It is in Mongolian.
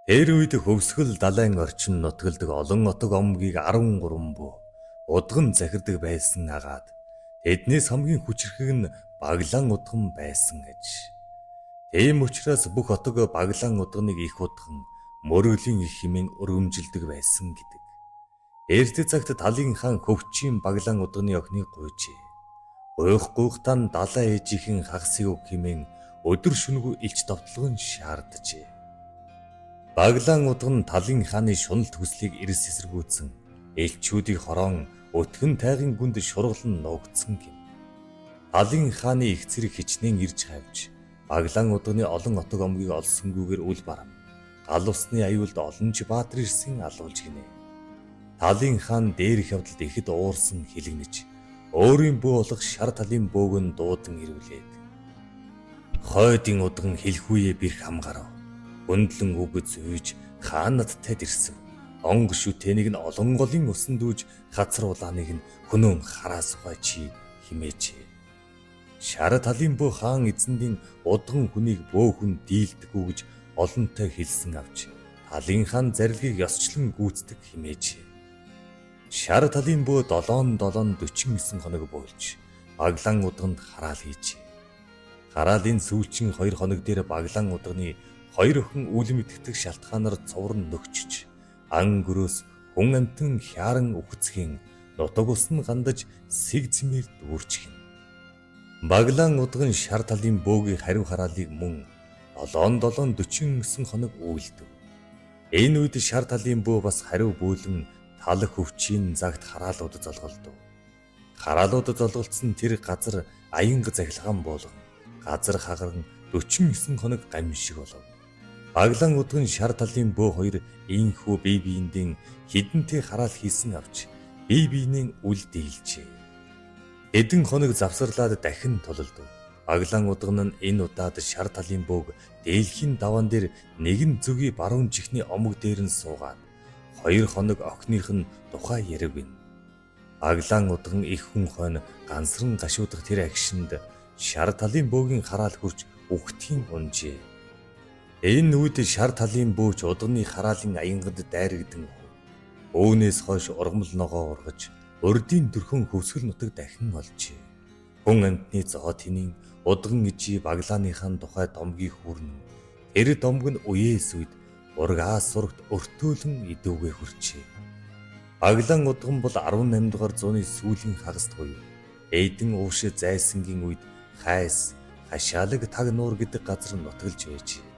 Тэр үед хөвсгөл далайн орчин нутгалдаг олон отог омгийг 13 буу удган захирдаг байсан агаад тэднээс хамгийн хүчрхэг нь Баглан удган байсан гэж. Тийм учраас бүх отог Баглан удганыг их удган мөргөлийн их хэмээн өргөмжилдэг байсан гэдэг. Эрт цагт талын хаан хөвчийн Баглан удганы охиныг гуйжээ. Гуйх далаа ээжийнхэн хагасыг өг хэмээн өдөр шөнөгүй илч довтлогон шаардажээ. Баглан удган талын хааны шунал төслийг эрс эсэргүүцэн элчүүдийг хорон өтгөн тайгын гүнд шургалан нуугдсан гэв. Талын хааны их зэрэг хичнээн ирж хавж Баглан удганы олон отог омгийг олсонгүйгээр үл барам гал усны аюулд олонч баатар ирсэн алуулж гинэ. Талын хаан дээрх явдалд ихэд уурсан хилэгнэж өөрийн бөө болох шар талын бөөг нь дуудан ирвлээд хойдын удган хэлхүүе бэрх хамгарав. Өндлөн үгэз үйж хаан надтай ирсэн. Онг шүтэнийг нь олон голын усан дүүж хацар улааныг нь хөнөөн хараа сухай чи химээжээ. Шар талын бөө хаан эзэндийн удган хүнийг бөөхөн дийлдэггүй гэж олонтой хэлсэн авч талын хаан зарилгийг ёсчлон гүйцэтгэх химээжээ. Шар талын бөө 7-49 хоног буйлж Баглан удганд хараал хийжээ. Хараалын сүүлчийн 2 хоног дээр Баглан удганы 2 охин үлэм итгэдэг шалтгаанаар цоврон нөхчж ан гөрөөс хүн амтан хяран үхцхийн нутаг ус нь гандаж сэг зэмээр дүүрчихнэ. Баглан удган шар талын бөөгийн хариу хараалыг мөн 7-49 хоног үйлдэв. Энэ үед шар талын бөө бас хариу бөөлөн тал хөвчийн загт хараалууд золголдов. Хараалууд золголдсон тэр газар аянга захилгаан болгон газар хагаран 49 хоног гамшиг болов. Баглан удган шар талын бөө хоёр ийхүү бие биендээ хідэнтэй хараал хийсэн авч бие биенээ үл дийлжээ. Эдэн хоног завсарлаад дахин тулалдав. Баглан удган нь энэ удаад шар талын бөөг дээлхийн даваан дээр нэгэн зүгийн баруун чихний омог дээр нь суугаад 2 хоног охиных нь тухай ярив гин. Баглан удган их хүн хойно гансран гашуудах тэр агшинд шар талын бөөгийн хараал хурж үхтийн унжээ. Энэ үед шар талын бөөч удганы хараалын аянгад дайрагдсан. Өөнөөс хойш ургамал ногоо ургаж урдийн төрхөн хөвсгөл нутаг дахин олжээ. Хүн амтны зоо тэнийн удган ижи Баглааныхаа тухай домгийг хүрнэ. Тэр домг нь үеэс үед ургаас сурагт өртөөлөн идүүгээ хүрчээ. Баглан удган бол 18 дугаар зууны сүүлийн хагаст буюу Эйдэн уушид зайсангийн үед хайс хашаалаг таг нуур гэдэг газар нутгалж байжээ.